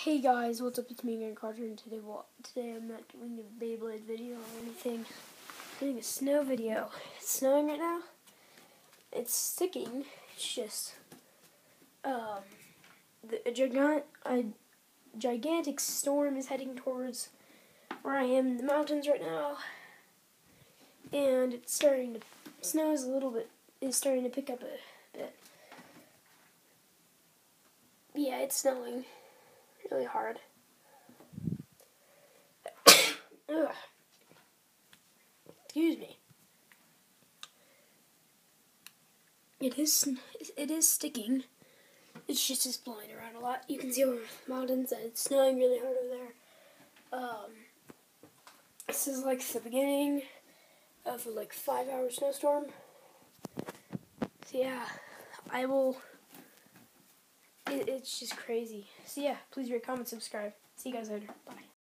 Hey guys, what's up? It's me again, Carter, and today I'm not doing a Beyblade video or anything. I'm doing a snow video. It's snowing right now. It's sticking. It's just a gigantic storm is heading towards where I am in the mountains right now, and it's starting to snow is starting to pick up a bit. Yeah, it's snowing really hard. Ugh. Excuse me. It is sticking. It's just blowing around a lot. You can see over the mountains that it's snowing really hard over there. This is like the beginning of a 5-hour snowstorm. So yeah, it's just crazy. So yeah, please rate, comment, subscribe. See you guys later. Bye.